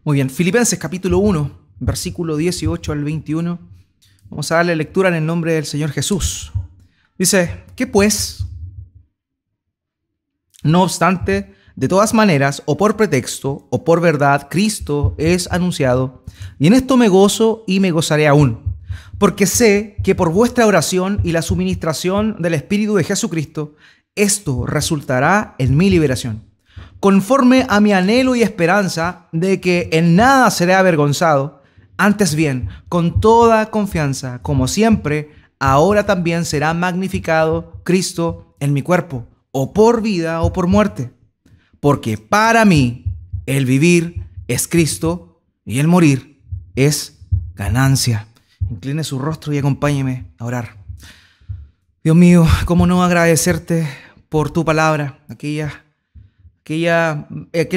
Muy bien, Filipenses capítulo 1, versículo 18 al 21. Vamos a darle lectura en el nombre del Señor Jesús. Dice, ¿qué pues? No obstante, de todas maneras, o por pretexto, o por verdad, Cristo es anunciado, y en esto me gozo y me gozaré aún, porque sé que por vuestra oración y la suministración del Espíritu de Jesucristo, esto resultará en mi liberación, conforme a mi anhelo y esperanza de que en nada seré avergonzado, antes bien, con toda confianza, como siempre, ahora también será magnificado Cristo en mi cuerpo, o por vida o por muerte. Porque para mí el vivir es Cristo y el morir es ganancia. Incline su rostro y acompáñeme a orar. Dios mío, ¿cómo no agradecerte por tu palabra, aquel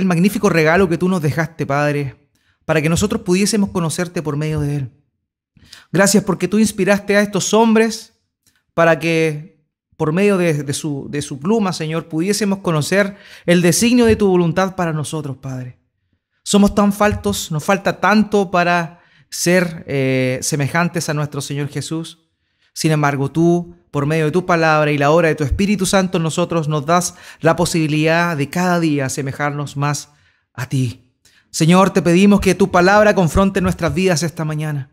magnífico regalo que tú nos dejaste, Padre, para que nosotros pudiésemos conocerte por medio de él? Gracias porque tú inspiraste a estos hombres para que por medio de su pluma, Señor, pudiésemos conocer el designio de tu voluntad para nosotros, Padre. Somos tan faltos, nos falta tanto para ser semejantes a nuestro Señor Jesús. Sin embargo, tú, por medio de tu palabra y la obra de tu Espíritu Santo en nosotros, nos das la posibilidad de cada día asemejarnos más a ti. Señor, te pedimos que tu palabra confronte nuestras vidas esta mañana,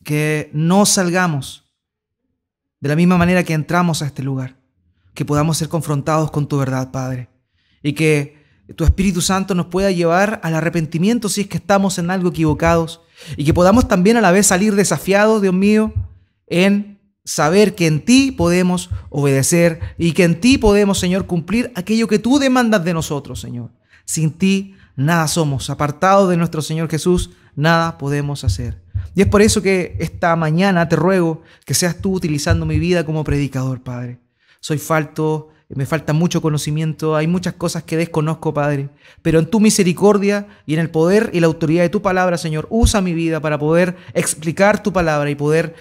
que no salgamos de la misma manera que entramos a este lugar, que podamos ser confrontados con tu verdad, Padre, y que tu Espíritu Santo nos pueda llevar al arrepentimiento si es que estamos en algo equivocados, y que podamos también a la vez salir desafiados, Dios mío, en saber que en ti podemos obedecer y que en ti podemos, Señor, cumplir aquello que tú demandas de nosotros, Señor. Sin ti nada somos, apartados de nuestro Señor Jesús, nada podemos hacer. Y es por eso que esta mañana te ruego que seas tú utilizando mi vida como predicador, Padre. Soy falto, me falta mucho conocimiento, hay muchas cosas que desconozco, Padre, pero en tu misericordia y en el poder y la autoridad de tu palabra, Señor, usa mi vida para poder explicar tu palabra y poder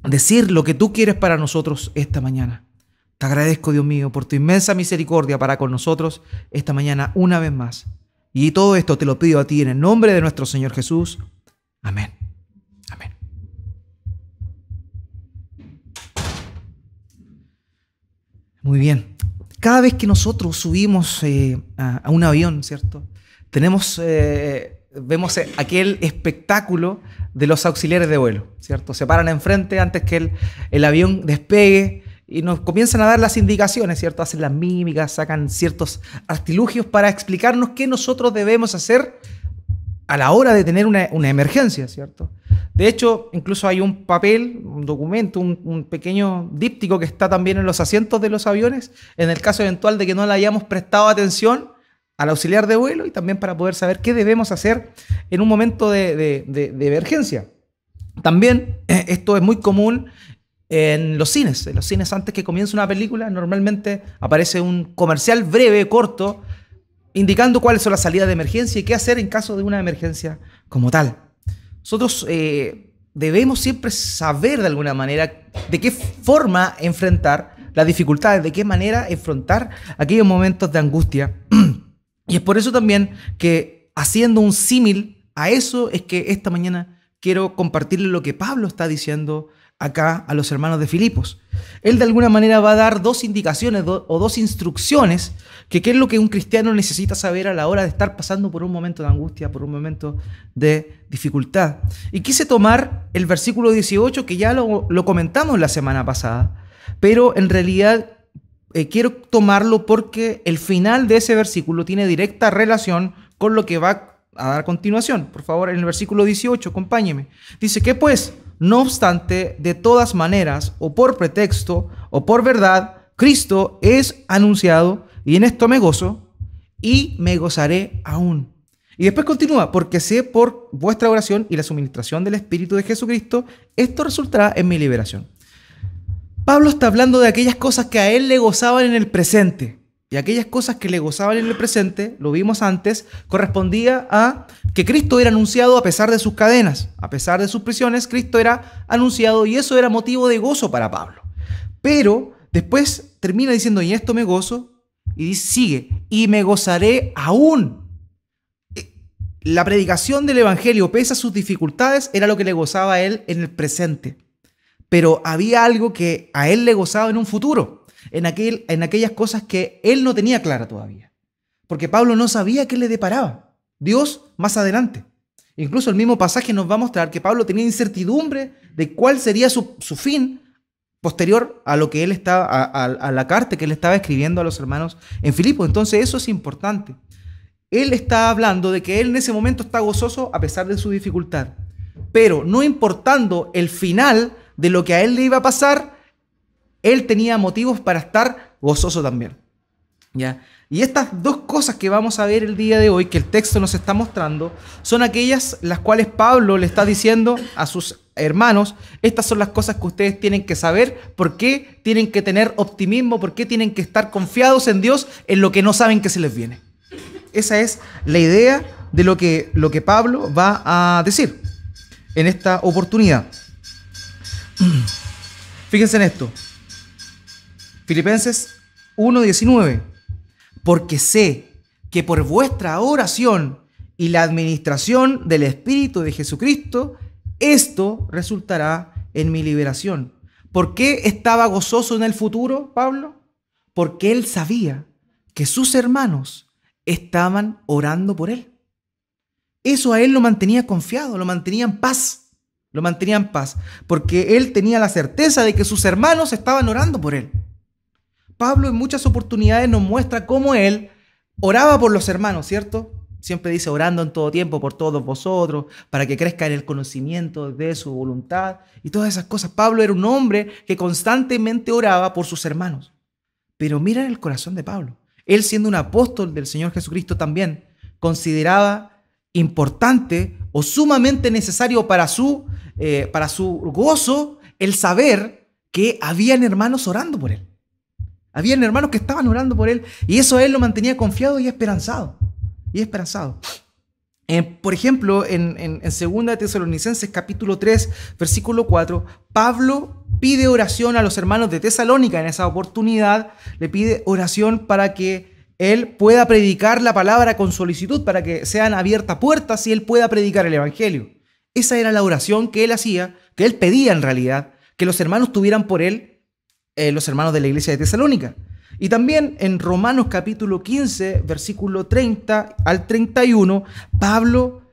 decir lo que tú quieres para nosotros esta mañana. Te agradezco, Dios mío, por tu inmensa misericordia para con nosotros esta mañana una vez más. Y todo esto te lo pido a ti en el nombre de nuestro Señor Jesús. Amén. Amén. Muy bien. Cada vez que nosotros subimos a un avión, ¿cierto? Vemos aquel espectáculo de los auxiliares de vuelo, ¿cierto? Se paran enfrente antes que el avión despegue y nos comienzan a dar las indicaciones, ¿cierto? Hacen las mímicas, sacan ciertos artilugios para explicarnos qué nosotros debemos hacer a la hora de tener una emergencia, ¿cierto? De hecho, incluso hay un papel, un documento, un pequeño díptico que está también en los asientos de los aviones, en el caso eventual de que no le hayamos prestado atención al auxiliar de vuelo y también para poder saber qué debemos hacer en un momento de emergencia. También esto es muy común en los cines. En los cines, antes que comience una película, normalmente aparece un comercial breve, corto, indicando cuáles son las salidas de emergencia y qué hacer en caso de una emergencia como tal. Nosotros debemos siempre saber de alguna manera de qué forma enfrentar las dificultades, de qué manera enfrentar aquellos momentos de angustia. Y es por eso también que, haciendo un símil a eso, es que esta mañana quiero compartirles lo que Pablo está diciendo acá a los hermanos de Filipos. Él de alguna manera va a dar dos indicaciones o dos instrucciones que qué es lo que un cristiano necesita saber a la hora de estar pasando por un momento de angustia, por un momento de dificultad. Y quise tomar el versículo 18, que ya lo comentamos la semana pasada, pero en realidad quiero tomarlo porque el final de ese versículo tiene directa relación con lo que va a dar a continuación. Por favor, en el versículo 18, acompáñeme. Dice que pues, no obstante, de todas maneras, o por pretexto, o por verdad, Cristo es anunciado, y en esto me gozo, y me gozaré aún. Y después continúa, porque sé por vuestra oración y la suministración del Espíritu de Jesucristo, esto resultará en mi liberación. Pablo está hablando de aquellas cosas que a él le gozaban en el presente. Y aquellas cosas que le gozaban en el presente, lo vimos antes, correspondía a que Cristo era anunciado a pesar de sus cadenas, a pesar de sus prisiones, Cristo era anunciado y eso era motivo de gozo para Pablo. Pero después termina diciendo, y esto me gozo, y sigue, y me gozaré aún. la predicación del evangelio, pese a sus dificultades, era lo que le gozaba a él en el presente. Pero había algo que a él le gozaba en un futuro, en aquellas cosas que él no tenía clara todavía. Porque Pablo no sabía qué le deparaba Dios más adelante. Incluso el mismo pasaje nos va a mostrar que Pablo tenía incertidumbre de cuál sería su fin posterior a lo que él estaba, a la carta que él estaba escribiendo a los hermanos en Filipos. Entonces eso es importante. Él está hablando de que él en ese momento está gozoso a pesar de su dificultad. Pero no importando el final de lo que a él le iba a pasar, él tenía motivos para estar gozoso también. ¿Ya? Y estas dos cosas que vamos a ver el día de hoy, que el texto nos está mostrando, son aquellas las cuales Pablo le está diciendo a sus hermanos: estas son las cosas que ustedes tienen que saber, por qué tienen que tener optimismo, por qué tienen que estar confiados en Dios en lo que no saben que se les viene. Esa es la idea de lo que Pablo va a decir en esta oportunidad. Fíjense en esto. Filipenses 1:19. Porque sé que por vuestra oración y la administración del Espíritu de Jesucristo, esto resultará en mi liberación. ¿Por qué estaba gozoso en el futuro, Pablo? Porque él sabía que sus hermanos estaban orando por él. Eso a él lo mantenía confiado, lo mantenía en paz. Lo mantenía en paz, porque él tenía la certeza de que sus hermanos estaban orando por él. Pablo en muchas oportunidades nos muestra cómo él oraba por los hermanos, ¿cierto? Siempre dice: orando en todo tiempo por todos vosotros, para que crezca en el conocimiento de su voluntad y todas esas cosas. Pablo era un hombre que constantemente oraba por sus hermanos. Pero miren el corazón de Pablo. Él, siendo un apóstol del Señor Jesucristo, también consideraba importante o sumamente necesario para su gozo el saber que habían hermanos orando por él. Habían hermanos que estaban orando por él, y eso a él lo mantenía confiado y esperanzado. Por ejemplo, en 2 Tesalonicenses capítulo 3, versículo 4, Pablo pide oración a los hermanos de Tesalónica en esa oportunidad. Le pide oración para que él pueda predicar la palabra con solicitud, para que sean abiertas puertas y él pueda predicar el evangelio. Esa era la oración que él hacía, que él pedía en realidad, que los hermanos tuvieran por él, los hermanos de la iglesia de Tesalónica. Y también en Romanos capítulo 15, versículo 30 al 31, Pablo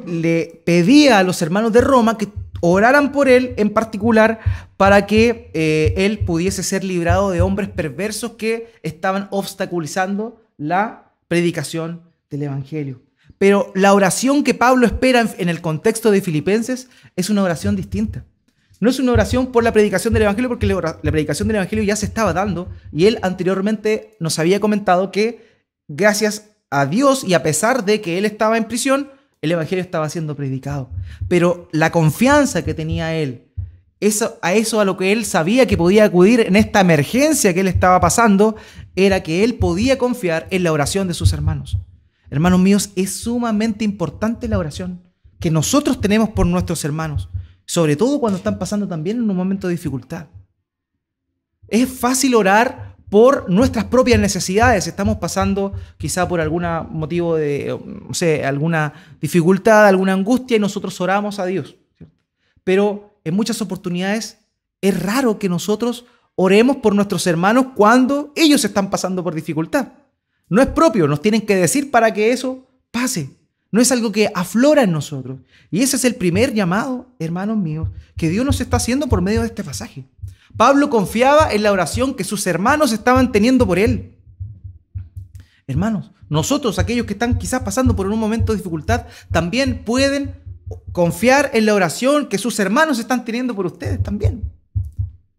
le pedía a los hermanos de Roma que oraran por él en particular, para que él pudiese ser librado de hombres perversos que estaban obstaculizando la predicación del evangelio. Pero la oración que Pablo espera en el contexto de Filipenses es una oración distinta. No es una oración por la predicación del evangelio, porque la predicación del evangelio ya se estaba dando, y él anteriormente nos había comentado que gracias a Dios y a pesar de que él estaba en prisión, el evangelio estaba siendo predicado. Pero la confianza que tenía él, a lo que él sabía que podía acudir en esta emergencia que él estaba pasando, era que él podía confiar en la oración de sus hermanos. Hermanos míos, es sumamente importante la oración que nosotros tenemos por nuestros hermanos, sobre todo cuando están pasando también en un momento de dificultad. Es fácil orar por nuestras propias necesidades. Estamos pasando quizá por algún motivo de, no sé, alguna dificultad, alguna angustia, y nosotros oramos a Dios, ¿cierto? Pero en muchas oportunidades es raro que nosotros oremos por nuestros hermanos cuando ellos están pasando por dificultad. No es propio, nos tienen que decir para que eso pase. No es algo que aflora en nosotros. Y ese es el primer llamado, hermanos míos, que Dios nos está haciendo por medio de este pasaje. Pablo confiaba en la oración que sus hermanos estaban teniendo por él. Hermanos, nosotros, aquellos que están quizás pasando por un momento de dificultad, también pueden confiar en la oración que sus hermanos están teniendo por ustedes también.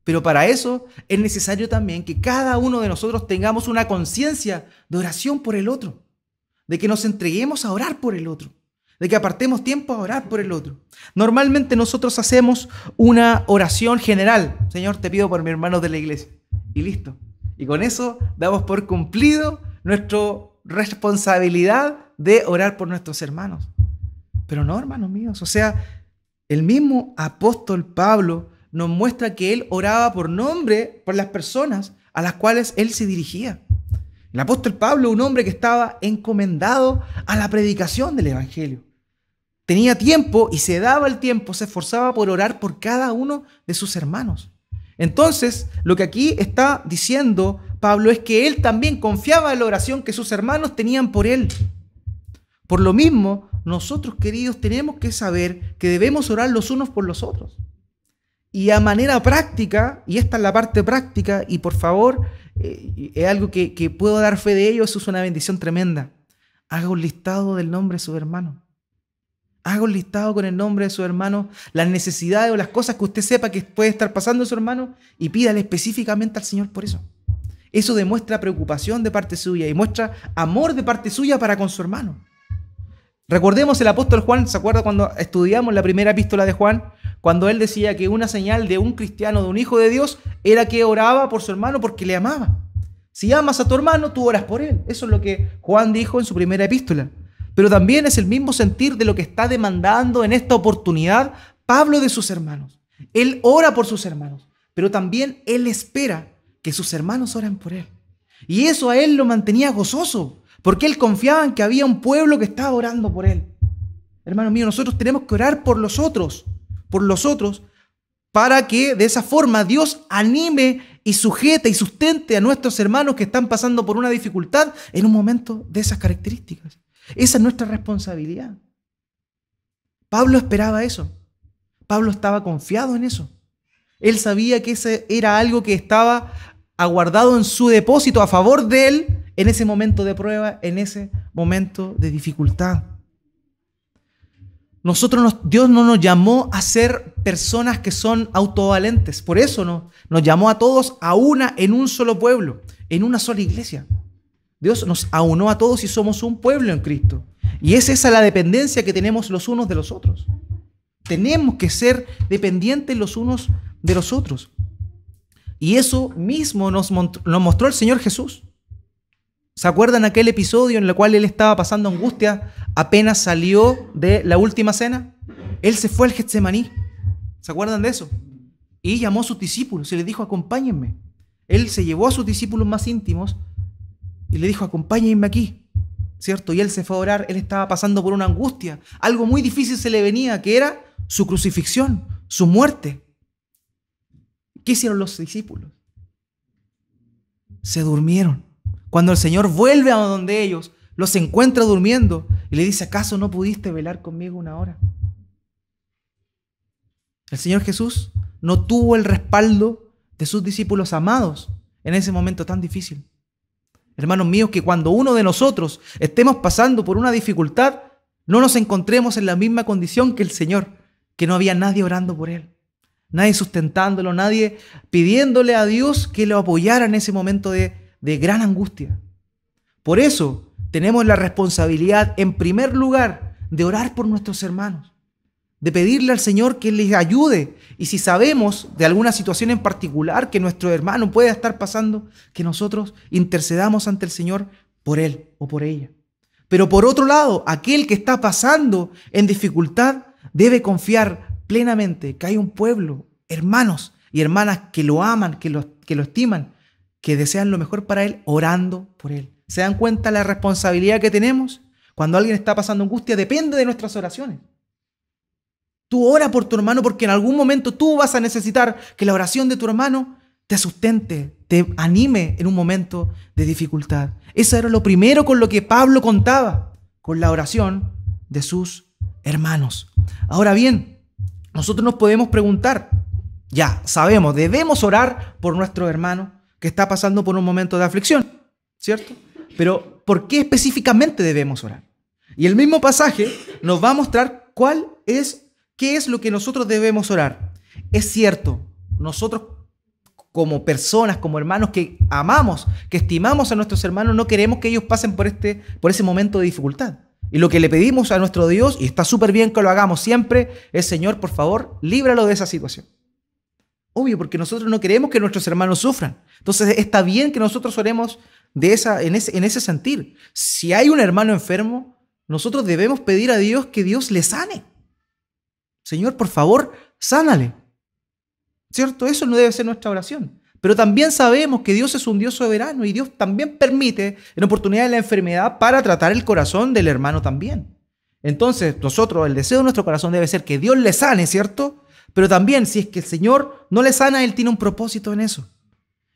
Pero para eso es necesario también que cada uno de nosotros tengamos una conciencia de oración por el otro, de que nos entreguemos a orar por el otro, de que apartemos tiempo a orar por el otro. Normalmente nosotros hacemos una oración general: Señor, te pido por mis hermanos de la iglesia, y listo. Y con eso damos por cumplido nuestra responsabilidad de orar por nuestros hermanos. Pero no, hermanos míos, o sea, el mismo apóstol Pablo nos muestra que él oraba por nombre por las personas a las cuales él se dirigía. El apóstol Pablo, un hombre que estaba encomendado a la predicación del Evangelio. Tenía tiempo y se daba el tiempo, se esforzaba por orar por cada uno de sus hermanos. Entonces, lo que aquí está diciendo Pablo es que él también confiaba en la oración que sus hermanos tenían por él. Por lo mismo, nosotros, queridos, tenemos que saber que debemos orar los unos por los otros. Y a manera práctica, y esta es la parte práctica, y por favor, es algo que puedo dar fe de ello, eso es una bendición tremenda. Haga un listado del nombre de su hermano. Haga un listado con el nombre de su hermano, las necesidades o las cosas que usted sepa que puede estar pasando su hermano, y pídale específicamente al Señor por eso. Eso demuestra preocupación de parte suya y muestra amor de parte suya para con su hermano. Recordemos el apóstol Juan, ¿se acuerda cuando estudiamos la primera epístola de Juan? Cuando él decía que una señal de un cristiano, de un hijo de Dios, era que oraba por su hermano porque le amaba. Si amas a tu hermano, tú oras por él. Eso es lo que Juan dijo en su primera epístola. Pero también es el mismo sentir de lo que está demandando en esta oportunidad Pablo de sus hermanos. Él ora por sus hermanos, pero también él espera que sus hermanos oren por él. Y eso a él lo mantenía gozoso, porque él confiaba en que había un pueblo que estaba orando por él. Hermanos míos, nosotros tenemos que orar por los otros, para que de esa forma Dios anime y sujete y sustente a nuestros hermanos que están pasando por una dificultad en un momento de esas características. Esa es nuestra responsabilidad. Pablo esperaba eso. Pablo estaba confiado en eso. Él sabía que ese era algo que estaba aguardado en su depósito a favor de él en ese momento de prueba, en ese momento de dificultad. Dios no nos llamó a ser personas que son autovalentes. Por eso nos llamó a todos en un solo pueblo, en una sola iglesia. Dios nos aunó a todos y somos un pueblo en Cristo. Y es esa la dependencia que tenemos los unos de los otros. Tenemos que ser dependientes los unos de los otros. Y eso mismo nos mostró el Señor Jesús. ¿Se acuerdan aquel episodio en el cual él estaba pasando angustia apenas salió de la última cena? Él se fue al Getsemaní. ¿Se acuerdan de eso? Y llamó a sus discípulos y les dijo: acompáñenme. Él se llevó a sus discípulos más íntimos y le dijo: acompáñenme aquí, ¿cierto? Y él se fue a orar. Él estaba pasando por una angustia. Algo muy difícil se le venía, que era su crucifixión, su muerte. ¿Qué hicieron los discípulos? Se durmieron. Cuando el Señor vuelve a donde ellos, los encuentra durmiendo y le dice: ¿acaso no pudiste velar conmigo una hora? El Señor Jesús no tuvo el respaldo de sus discípulos amados en ese momento tan difícil. Hermanos míos, que cuando uno de nosotros estemos pasando por una dificultad, no nos encontremos en la misma condición que el Señor, que no había nadie orando por él, nadie sustentándolo, nadie pidiéndole a Dios que lo apoyara en ese momento de gran angustia. Por eso tenemos la responsabilidad, en primer lugar, de orar por nuestros hermanos, de pedirle al Señor que les ayude. Y si sabemos de alguna situación en particular que nuestro hermano pueda estar pasando, que nosotros intercedamos ante el Señor por él o por ella. Pero por otro lado, aquel que está pasando en dificultad debe confiar plenamente que hay un pueblo, hermanos y hermanas que lo aman, que lo estiman, que desean lo mejor para él, orando por él. ¿Se dan cuenta la responsabilidad que tenemos? Cuando alguien está pasando angustia, depende de nuestras oraciones. Tú ora por tu hermano porque en algún momento tú vas a necesitar que la oración de tu hermano te sustente, te anime en un momento de dificultad. Eso era lo primero con lo que Pablo contaba, con la oración de sus hermanos. Ahora bien, nosotros nos podemos preguntar, ya sabemos, debemos orar por nuestro hermano que está pasando por un momento de aflicción, ¿cierto? Pero ¿por qué específicamente debemos orar? Y el mismo pasaje nos va a mostrar qué es lo que nosotros debemos orar. Es cierto, nosotros como personas, como hermanos que amamos, que estimamos a nuestros hermanos, no queremos que ellos pasen por ese momento de dificultad. Y lo que le pedimos a nuestro Dios, y está súper bien que lo hagamos siempre, es: Señor, por favor, líbralo de esa situación. Obvio, porque nosotros no queremos que nuestros hermanos sufran. Entonces está bien que nosotros oremos en ese sentir. Si hay un hermano enfermo, nosotros debemos pedir a Dios que Dios le sane. Señor, por favor, sánale. ¿Cierto? Eso no debe ser nuestra oración. Pero también sabemos que Dios es un Dios soberano y Dios también permite en oportunidad de la enfermedad para tratar el corazón del hermano también. Entonces, nosotros, el deseo de nuestro corazón debe ser que Dios le sane, ¿cierto? Pero también, si es que el Señor no le sana, Él tiene un propósito en eso.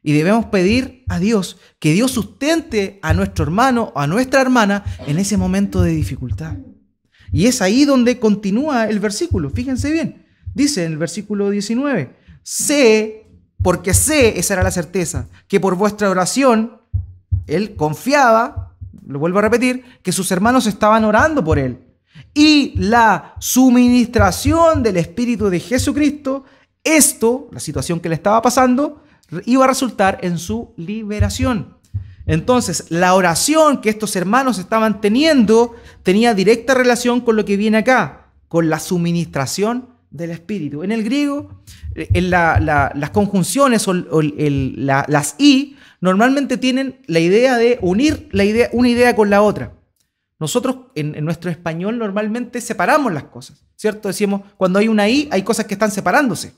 Y debemos pedir a Dios que Dios sustente a nuestro hermano o a nuestra hermana en ese momento de dificultad. Y es ahí donde continúa el versículo. Fíjense bien. Dice en el versículo 19, sé, porque sé, esa era la certeza, que por vuestra oración, él confiaba, lo vuelvo a repetir, que sus hermanos estaban orando por él. Y la suministración del Espíritu de Jesucristo, esto, la situación que le estaba pasando, iba a resultar en su liberación. Entonces, la oración que estos hermanos estaban teniendo tenía directa relación con lo que viene acá, con la suministración del Espíritu. En el griego, las conjunciones o las i normalmente tienen la idea de unir una idea con la otra. Nosotros en nuestro español normalmente separamos las cosas, ¿cierto? Decimos, cuando hay una i, hay cosas que están separándose,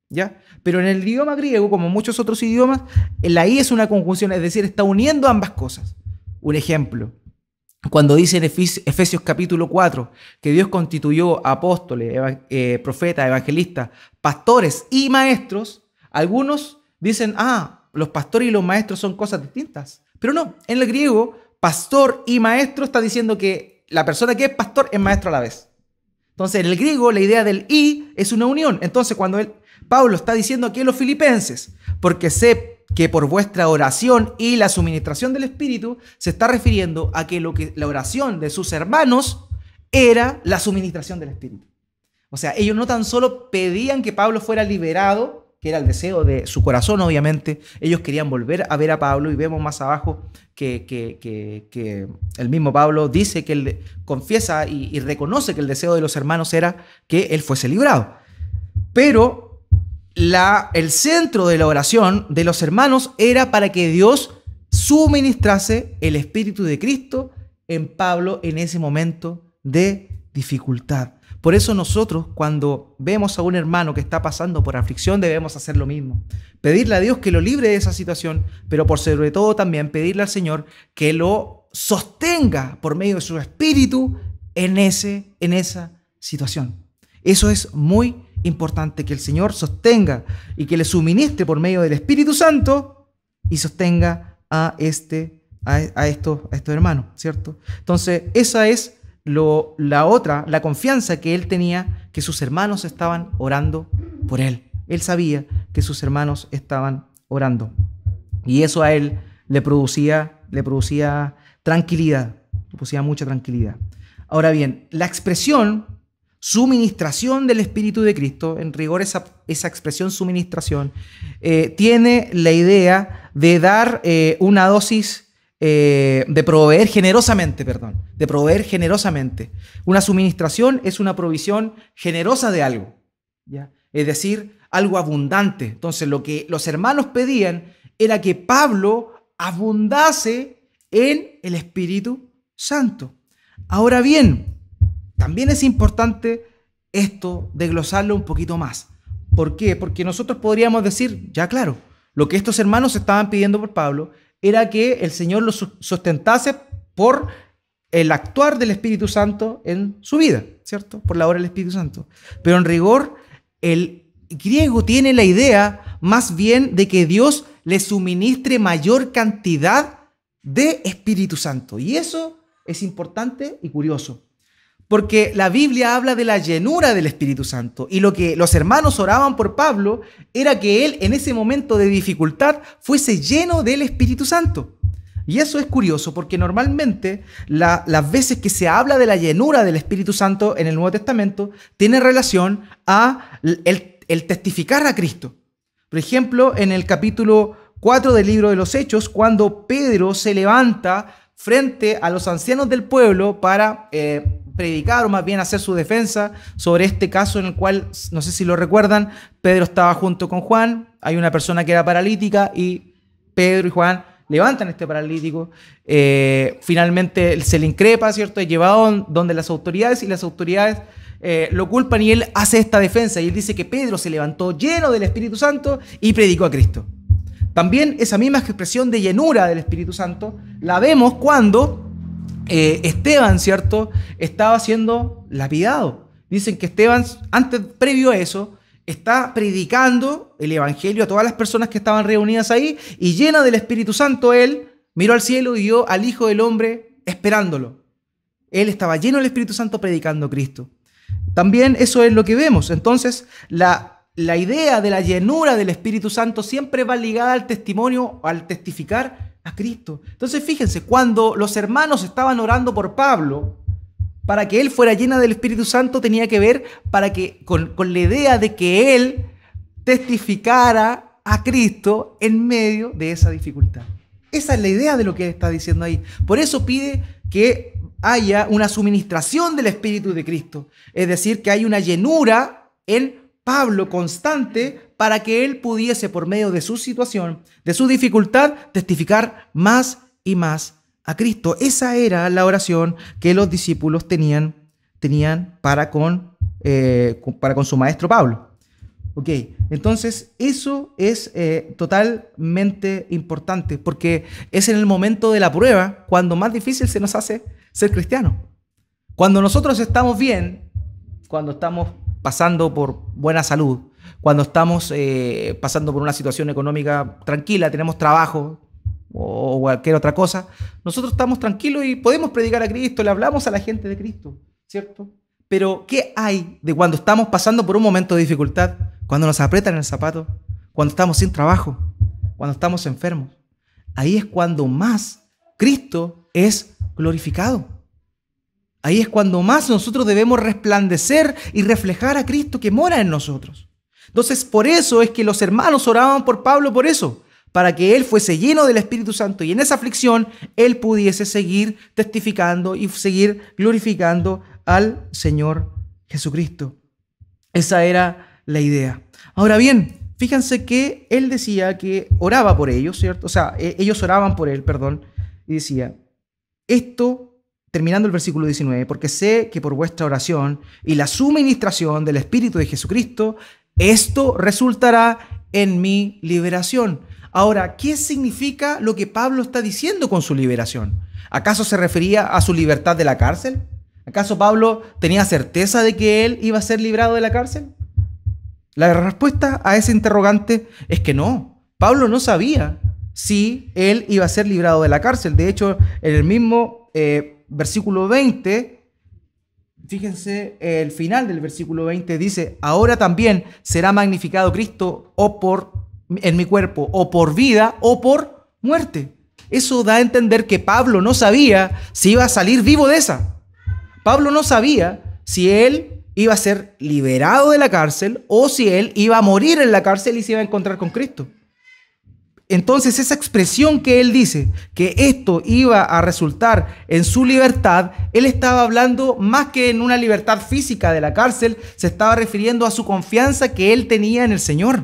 ¿ya? Pero en el idioma griego, como muchos otros idiomas, la i es una conjunción, es decir, está uniendo ambas cosas. Un ejemplo, cuando dice en Efesios capítulo 4 que Dios constituyó apóstoles, profetas, evangelistas, pastores y maestros, algunos dicen, los pastores y los maestros son cosas distintas. Pero no, en el griego, pastor y maestro está diciendo que la persona que es pastor es maestro a la vez. Entonces, en el griego, la idea del y es una unión. Entonces, cuando Pablo está diciendo aquí a los filipenses, porque sé que por vuestra oración y la suministración del Espíritu, se está refiriendo a que la oración de sus hermanos era la suministración del Espíritu. O sea, ellos no tan solo pedían que Pablo fuera liberado, que era el deseo de su corazón, obviamente, ellos querían volver a ver a Pablo, y vemos más abajo que el mismo Pablo dice que él confiesa y reconoce que el deseo de los hermanos era que él fuese librado. Pero el centro de la oración de los hermanos era para que Dios suministrase el Espíritu de Cristo en Pablo en ese momento de dificultad. Por eso nosotros, cuando vemos a un hermano que está pasando por aflicción, debemos hacer lo mismo. Pedirle a Dios que lo libre de esa situación, pero por sobre todo también pedirle al Señor que lo sostenga por medio de su Espíritu en esa situación. Eso es muy importante, que el Señor sostenga y que le suministre por medio del Espíritu Santo y sostenga a estos hermanos, ¿cierto? Entonces, esa es la confianza que él tenía, que sus hermanos estaban orando por él. Él sabía que sus hermanos estaban orando. Y eso a él le producía tranquilidad, le producía mucha tranquilidad. Ahora bien, la expresión suministración del Espíritu de Cristo, en rigor esa expresión suministración, tiene la idea de dar una dosis, de proveer generosamente, Una suministración es una provisión generosa de algo, ¿ya? Es decir, algo abundante. Entonces, lo que los hermanos pedían era que Pablo abundase en el Espíritu Santo. Ahora bien, también es importante esto desglosarlo un poquito más. ¿Por qué? Porque nosotros podríamos decir, ya claro, lo que estos hermanos estaban pidiendo por Pablo era que el Señor los sustentase por el actuar del Espíritu Santo en su vida, ¿cierto? Por la obra del Espíritu Santo. Pero en rigor, el griego tiene la idea más bien de que Dios le suministre mayor cantidad de Espíritu Santo. Y eso es importante y curioso, porque la Biblia habla de la llenura del Espíritu Santo, y lo que los hermanos oraban por Pablo era que él en ese momento de dificultad fuese lleno del Espíritu Santo. Y eso es curioso, porque normalmente las veces que se habla de la llenura del Espíritu Santo en el Nuevo Testamento tiene relación a el testificar a Cristo. Por ejemplo, en el capítulo 4 del libro de los Hechos, cuando Pedro se levanta frente a los ancianos del pueblo para predicar, o más bien hacer su defensa sobre este caso en el cual, no sé si lo recuerdan, Pedro estaba junto con Juan, hay una persona que era paralítica y Pedro y Juan levantan a este paralítico, finalmente se le increpa, ¿cierto? Es llevado donde las autoridades, y las autoridades lo culpan, y él hace esta defensa y él dice que Pedro se levantó lleno del Espíritu Santo y predicó a Cristo. También esa misma expresión de llenura del Espíritu Santo la vemos cuando Esteban, ¿cierto?, estaba siendo lapidado. Dicen que Esteban, previo a eso, está predicando el Evangelio a todas las personas que estaban reunidas ahí, y llena del Espíritu Santo, él miró al cielo y vio al Hijo del Hombre esperándolo. Él estaba lleno del Espíritu Santo predicando a Cristo. También eso es lo que vemos. Entonces, la idea de la llenura del Espíritu Santo siempre va ligada al testimonio, al testificar a Cristo. Entonces, fíjense, cuando los hermanos estaban orando por Pablo, para que él fuera llena del Espíritu Santo, tenía que ver con la idea de que él testificara a Cristo en medio de esa dificultad. Esa es la idea de lo que está diciendo ahí. Por eso pide que haya una suministración del Espíritu de Cristo. Es decir, que hay una llenura en Pablo constante para que él pudiese, por medio de su situación, de su dificultad, testificar más y más a Cristo. Esa era la oración que los discípulos tenían para con su maestro Pablo. Ok, entonces eso es totalmente importante, porque es en el momento de la prueba cuando más difícil se nos hace ser cristiano. Cuando nosotros estamos bien, cuando estamos pasando por buena salud, cuando estamos pasando por una situación económica tranquila, tenemos trabajo o cualquier otra cosa, nosotros estamos tranquilos y podemos predicar a Cristo, le hablamos a la gente de Cristo, ¿cierto? Pero ¿qué hay de cuando estamos pasando por un momento de dificultad? Cuando nos aprietan el zapato, cuando estamos sin trabajo, cuando estamos enfermos. Ahí es cuando más Cristo es glorificado. Ahí es cuando más nosotros debemos resplandecer y reflejar a Cristo que mora en nosotros. Entonces, por eso es que los hermanos oraban por Pablo, por eso, para que él fuese lleno del Espíritu Santo y en esa aflicción él pudiese seguir testificando y seguir glorificando al Señor Jesucristo. Esa era la idea. Ahora bien, fíjense que él decía que oraba por ellos, ¿cierto? O sea, ellos oraban por él, perdón, y decía, esto, terminando el versículo 19, porque sé que por vuestra oración y la suministración del Espíritu de Jesucristo, esto resultará en mi liberación. Ahora, ¿qué significa lo que Pablo está diciendo con su liberación? ¿Acaso se refería a su libertad de la cárcel? ¿Acaso Pablo tenía certeza de que él iba a ser librado de la cárcel? La respuesta a ese interrogante es que no. Pablo no sabía si él iba a ser librado de la cárcel. De hecho, en el mismo versículo 20, fíjense, el final del versículo 20 dice, ahora también será magnificado Cristo en mi cuerpo, o por vida o por muerte. Eso da a entender que Pablo no sabía si iba a salir vivo de esa. Pablo no sabía si él iba a ser liberado de la cárcel o si él iba a morir en la cárcel y se iba a encontrar con Cristo. Entonces esa expresión que él dice, que esto iba a resultar en su libertad, él estaba hablando más que en una libertad física de la cárcel, se estaba refiriendo a su confianza que él tenía en el Señor.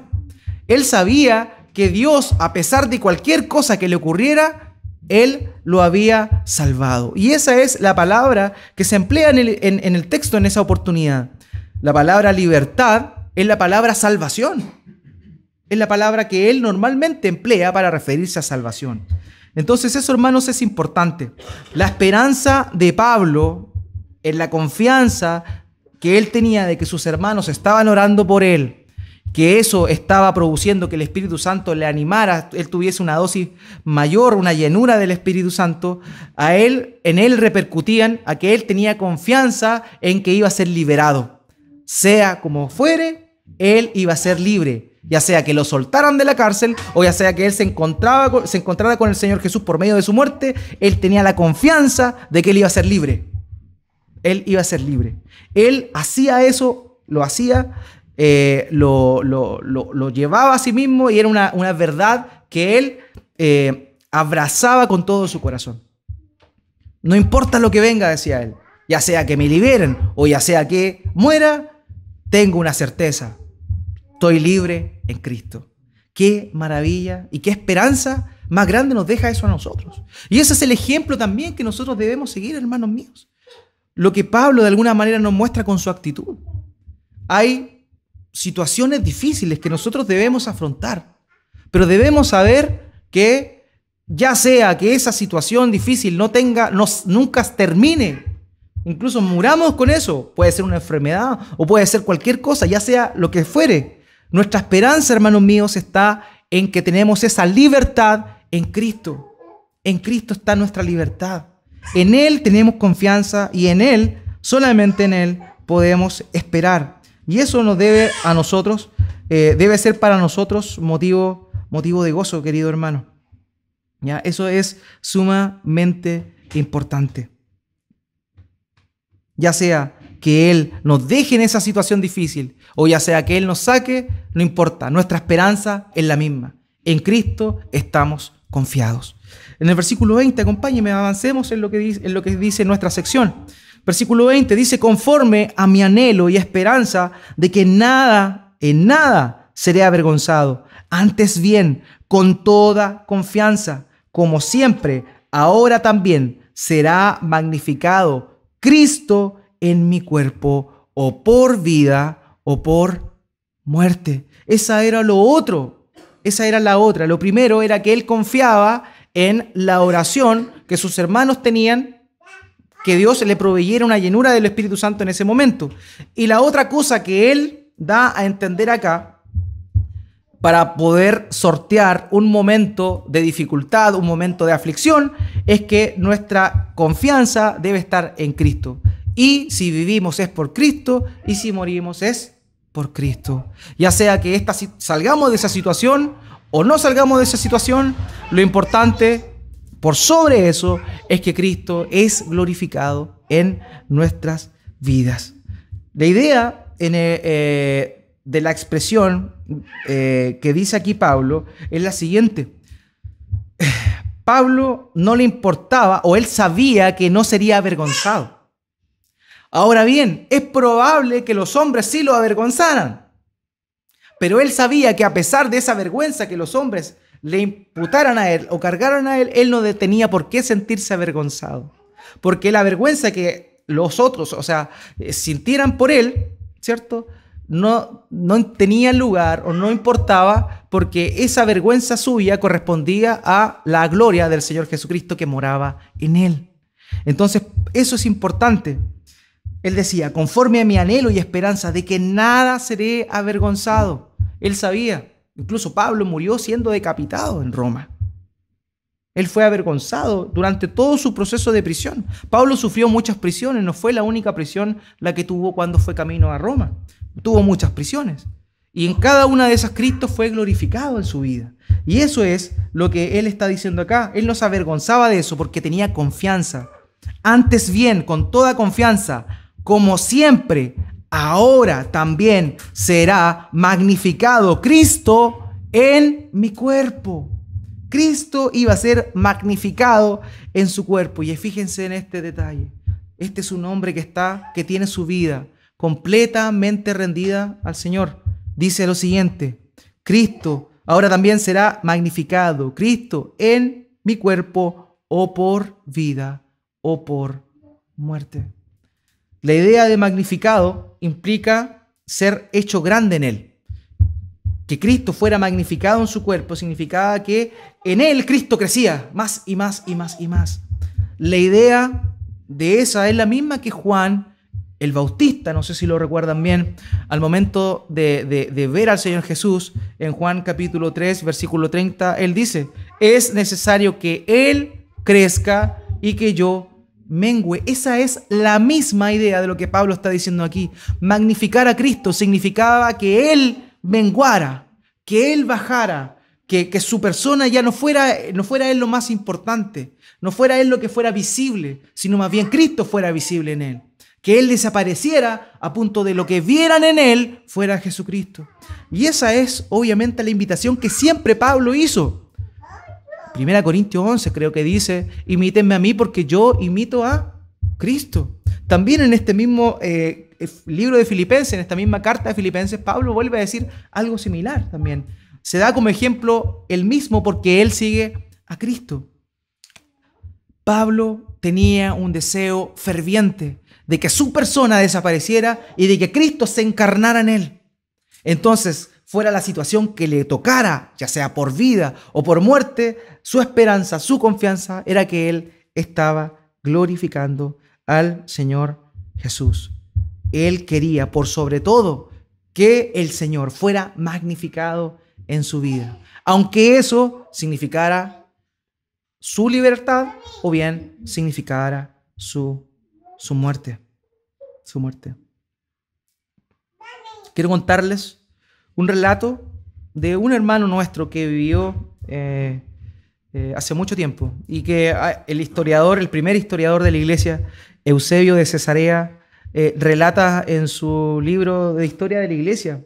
Él sabía que Dios, a pesar de cualquier cosa que le ocurriera, Él lo había salvado. Y esa es la palabra que se emplea en el texto en esa oportunidad. La palabra libertad es la palabra salvación. Es la palabra que él normalmente emplea para referirse a salvación. Entonces eso, hermanos, es importante. La esperanza de Pablo en la confianza que él tenía de que sus hermanos estaban orando por él, que eso estaba produciendo que el Espíritu Santo le animara, él tuviese una dosis mayor, una llenura del Espíritu Santo, en él repercutían a que él tenía confianza en que iba a ser liberado. Sea como fuere, él iba a ser libre, ya sea que lo soltaran de la cárcel o ya sea que él se encontrara con el Señor Jesús por medio de su muerte, él tenía la confianza de que él iba a ser libre. Él iba a ser libre. Él hacía eso, lo hacía, lo llevaba a sí mismo y era una verdad que él abrazaba con todo su corazón. No importa lo que venga, decía él, ya sea que me liberen o ya sea que muera, tengo una certeza, estoy libre en Cristo. Qué maravilla y qué esperanza más grande nos deja eso a nosotros. Y ese es el ejemplo también que nosotros debemos seguir, hermanos míos. Lo que Pablo de alguna manera nos muestra con su actitud. Hay situaciones difíciles que nosotros debemos afrontar, Pero debemos saber que ya sea que esa situación difícil nunca termine, incluso muramos con eso, puede ser una enfermedad o puede ser cualquier cosa, ya sea lo que fuere. Nuestra esperanza, hermanos míos, está en que tenemos esa libertad en Cristo. En Cristo está nuestra libertad. En Él tenemos confianza y en Él, solamente en Él, podemos esperar. Y eso nos debe a nosotros, debe ser para nosotros motivo de gozo, querido hermano. ¿Ya? Eso es sumamente importante. Ya sea que Él nos deje en esa situación difícil o ya sea que Él nos saque, no importa, nuestra esperanza es la misma. En Cristo estamos confiados. En el versículo 20, acompáñenme, avancemos en lo que dice nuestra sección. Versículo 20 dice: conforme a mi anhelo y esperanza de que en nada seré avergonzado, antes bien, con toda confianza, como siempre, ahora también será magnificado Cristo en mi cuerpo, o por vida o por muerte. Esa era lo otro, esa era la otra. Lo primero era que él confiaba en la oración que sus hermanos tenían, que Dios le proveyera una llenura del Espíritu Santo en ese momento. Y la otra cosa que él da a entender acá, para poder sortear un momento de dificultad, un momento de aflicción, es que nuestra confianza debe estar en Cristo. Y si vivimos es por Cristo, y si morimos es por Cristo. Ya sea que salgamos de esa situación o no salgamos de esa situación, lo importante por sobre eso es que Cristo es glorificado en nuestras vidas. La idea de la expresión que dice aquí Pablo es la siguiente. Pablo no le importaba, o él sabía que no sería avergonzado. Ahora bien, es probable que los hombres sí lo avergonzaran, pero él sabía que a pesar de esa vergüenza que los hombres le imputaran a él o cargaran a él, él no tenía por qué sentirse avergonzado, porque la vergüenza que los otros, sintieran por él, ¿cierto?, no tenía lugar o no importaba, porque esa vergüenza suya correspondía a la gloria del Señor Jesucristo que moraba en él. Entonces, eso es importante. Él decía: conforme a mi anhelo y esperanza de que nada seré avergonzado. Él sabía, incluso Pablo murió siendo decapitado en Roma. Él fue avergonzado durante todo su proceso de prisión. Pablo sufrió muchas prisiones, no fue la única prisión la que tuvo cuando fue camino a Roma. Tuvo muchas prisiones. Y en cada una de esas Cristo fue glorificado en su vida. Y eso es lo que él está diciendo acá. Él no se avergonzaba de eso porque tenía confianza. Antes bien, con toda confianza, como siempre, ahora también será magnificado Cristo en mi cuerpo. Cristo iba a ser magnificado en su cuerpo. Y fíjense en este detalle. Este es un hombre que tiene su vida completamente rendida al Señor. Dice lo siguiente: Cristo ahora también será magnificado, Cristo en mi cuerpo, o por vida o por muerte. La idea de magnificado implica ser hecho grande en él. Que Cristo fuera magnificado en su cuerpo significaba que en él Cristo crecía más y más y más y más. La idea de esa es la misma que Juan el Bautista, no sé si lo recuerdan bien, al momento de ver al Señor Jesús, en Juan capítulo 3, versículo 30, él dice: es necesario que Él crezca y que yo mengüe. Esa es la misma idea de lo que Pablo está diciendo aquí. Magnificar a Cristo significaba que Él menguara, que Él bajara, que su persona ya no fuera Él lo más importante, no fuera Él lo que fuera visible, sino más bien Cristo fuera visible en Él. Que Él desapareciera a punto de lo que vieran en Él fuera Jesucristo. Y esa es obviamente la invitación que siempre Pablo hizo. 1 Corintios 11 creo que dice: imítenme a mí porque yo imito a Cristo. También en este mismo libro de Filipenses, en esta misma carta de Filipenses, Pablo vuelve a decir algo similar también. Se da como ejemplo él mismo porque él sigue a Cristo. Pablo tenía un deseo ferviente de que su persona desapareciera y de que Cristo se encarnara en él. Entonces, fuera la situación que le tocara, ya sea por vida o por muerte, su esperanza, su confianza era que él estaba glorificando al Señor Jesús. Él quería, por sobre todo, que el Señor fuera magnificado en su vida, aunque eso significara su libertad o bien significara su muerte. Su muerte. Quiero contarles un relato de un hermano nuestro que vivió hace mucho tiempo y que el primer historiador de la iglesia, Eusebio de Cesarea, relata en su libro de historia de la iglesia,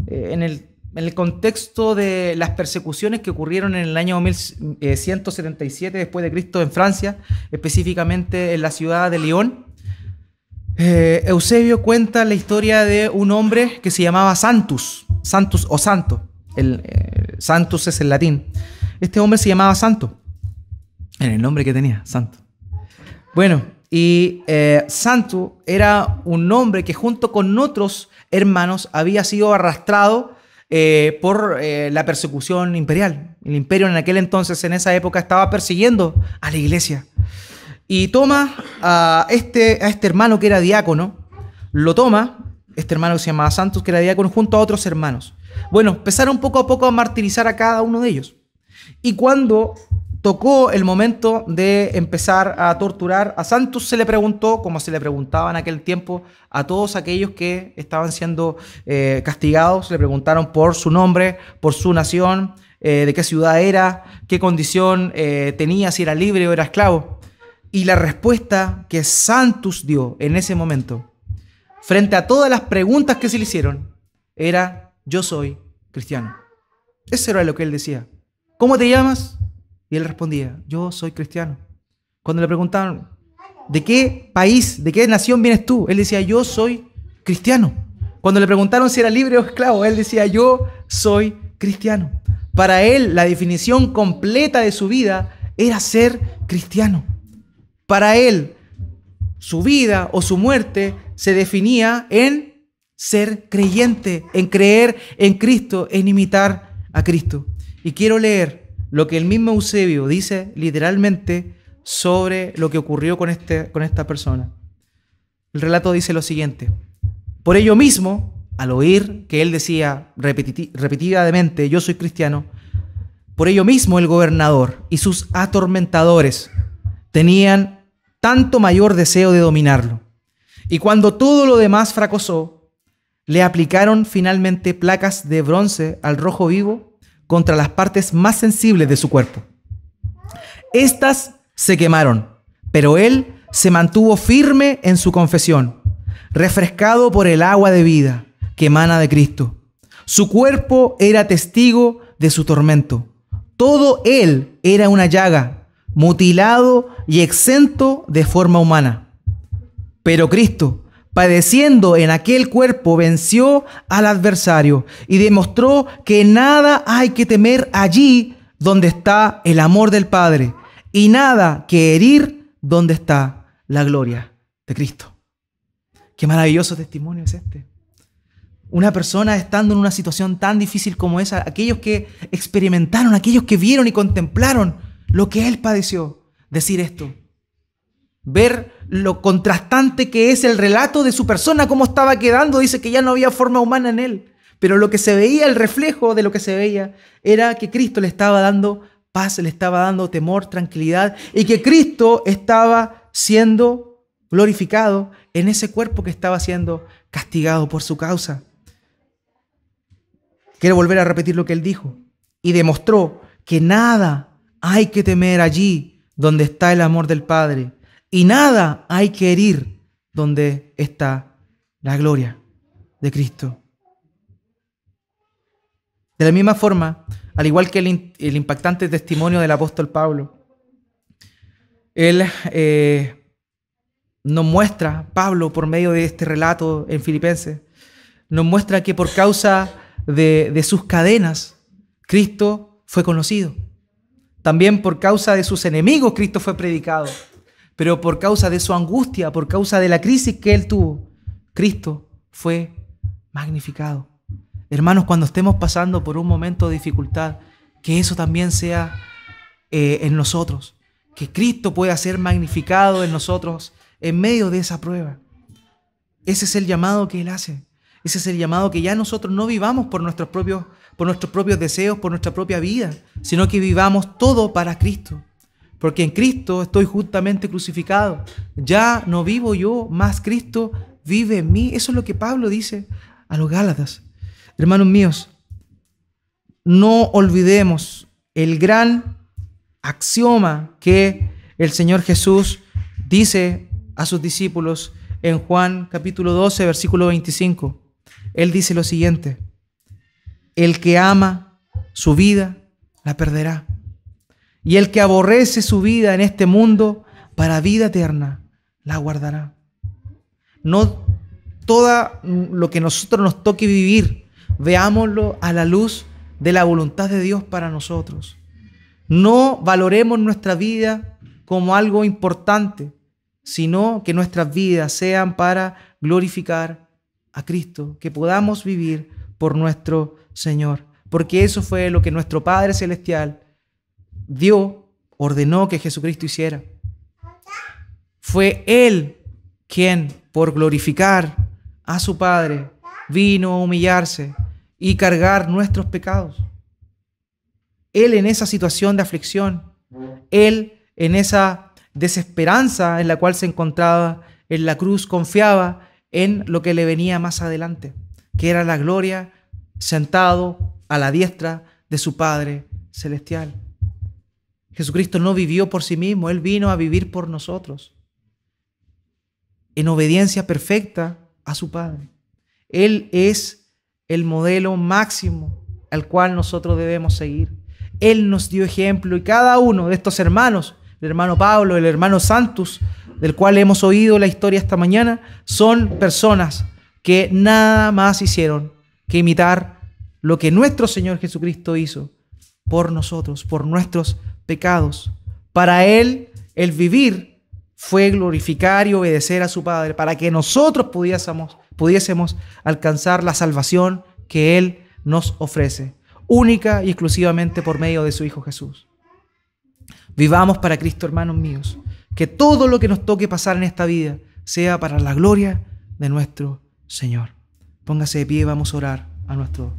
en el contexto de las persecuciones que ocurrieron en el año 1177 después de Cristo en Francia, específicamente en la ciudad de Lyon. Eusebio cuenta la historia de un hombre que se llamaba Santus o Santo. Santus es el latín. Este hombre se llamaba Santo, en el nombre que tenía, Santo. Bueno, y Santo era un hombre que junto con otros hermanos había sido arrastrado por la persecución imperial. El imperio en aquel entonces, en esa época, estaba persiguiendo a la iglesia. Y toma a este hermano que era diácono, este hermano que se llamaba Santos, que era diácono, junto a otros hermanos. Bueno, empezaron poco a poco a martirizar a cada uno de ellos. Y cuando tocó el momento de empezar a torturar a Santos, se le preguntó, como se le preguntaba en aquel tiempo a todos aquellos que estaban siendo castigados, le preguntaron por su nombre, por su nación, de qué ciudad era, qué condición tenía, si era libre o era esclavo. Y la respuesta que Santus dio en ese momento, frente a todas las preguntas que se le hicieron, era: yo soy cristiano. Eso era lo que él decía. ¿Cómo te llamas? Y él respondía: yo soy cristiano. Cuando le preguntaban: ¿de qué país, de qué nación vienes tú? Él decía: yo soy cristiano. Cuando le preguntaron si era libre o esclavo, él decía: yo soy cristiano. Para él, la definición completa de su vida era ser cristiano. Para él, su vida o su muerte se definía en ser creyente, en creer en Cristo, en imitar a Cristo. Y quiero leer lo que el mismo Eusebio dice literalmente sobre lo que ocurrió con esta persona. El relato dice lo siguiente: por ello mismo, al oír que él decía repetidamente: yo soy cristiano, por ello mismo el gobernador y sus atormentadores tenían tanto mayor deseo de dominarlo. Y cuando todo lo demás fracasó, le aplicaron finalmente placas de bronce al rojo vivo contra las partes más sensibles de su cuerpo. Estas se quemaron, pero él se mantuvo firme en su confesión, refrescado por el agua de vida que emana de Cristo. Su cuerpo era testigo de su tormento. Todo él era una llaga, mutilado y exento de forma humana. Pero Cristo, padeciendo en aquel cuerpo, venció al adversario y demostró que nada hay que temer allí donde está el amor del Padre y nada que herir donde está la gloria de Cristo. Qué maravilloso testimonio es este. Una persona estando en una situación tan difícil como esa, aquellos que experimentaron, aquellos que vieron y contemplaron lo que él padeció, decir esto, ver lo contrastante que es el relato de su persona, cómo estaba quedando. Dice que ya no había forma humana en él, pero lo que se veía, el reflejo de lo que se veía, era que Cristo le estaba dando paz, le estaba dando temor, tranquilidad, y que Cristo estaba siendo glorificado en ese cuerpo que estaba siendo castigado por su causa. Quiero volver a repetir lo que él dijo: y demostró que nada hay que temer allí donde está el amor del Padre y nada hay que herir donde está la gloria de Cristo. De la misma forma, al igual que el impactante testimonio del apóstol Pablo, él nos muestra, Pablo, por medio de este relato en Filipenses, nos muestra que por causa de sus cadenas, Cristo fue conocido. También por causa de sus enemigos, Cristo fue predicado. Pero por causa de su angustia, por causa de la crisis que él tuvo, Cristo fue magnificado. Hermanos, cuando estemos pasando por un momento de dificultad, que eso también sea en nosotros, que Cristo pueda ser magnificado en nosotros en medio de esa prueba. Ese es el llamado que Él hace. Ese es el llamado que ya nosotros no vivamos por nuestros propios deseos, por nuestra propia vida, sino que vivamos todo para Cristo. Porque en Cristo estoy justamente crucificado. Ya no vivo yo, más Cristo vive en mí. Eso es lo que Pablo dice a los Gálatas. Hermanos míos, no olvidemos el gran axioma que el Señor Jesús dice a sus discípulos en Juan capítulo 12, versículo 25. Él dice lo siguiente: el que ama su vida la perderá, y el que aborrece su vida en este mundo para vida eterna la guardará. No todo lo que nosotros nos toque vivir, veámoslo a la luz de la voluntad de Dios para nosotros. No valoremos nuestra vida como algo importante, sino que nuestras vidas sean para glorificar a Cristo, que podamos vivir por nuestro Señor. Porque eso fue lo que nuestro Padre Celestial ordenó que Jesucristo hiciera. Fue Él quien, por glorificar a su Padre, vino a humillarse y cargar nuestros pecados. Él en esa situación de aflicción, Él en esa desesperanza en la cual se encontraba en la cruz, confiaba en lo que le venía más adelante, que era la gloria, sentado a la diestra de su Padre Celestial. Jesucristo no vivió por sí mismo, Él vino a vivir por nosotros, en obediencia perfecta a su Padre. Él es el modelo máximo al cual nosotros debemos seguir. Él nos dio ejemplo, y cada uno de estos hermanos, el hermano Pablo, el hermano Santos, del cual hemos oído la historia esta mañana, son personas que nada más hicieron que imitar lo que nuestro Señor Jesucristo hizo por nosotros, por nuestros pecados. Para Él, el vivir fue glorificar y obedecer a su Padre, para que nosotros pudiésemos alcanzar la salvación que Él nos ofrece, única y exclusivamente por medio de su Hijo Jesús. Vivamos para Cristo, hermanos míos. Que todo lo que nos toque pasar en esta vida sea para la gloria de nuestro Señor. Póngase de pie y vamos a orar a nuestro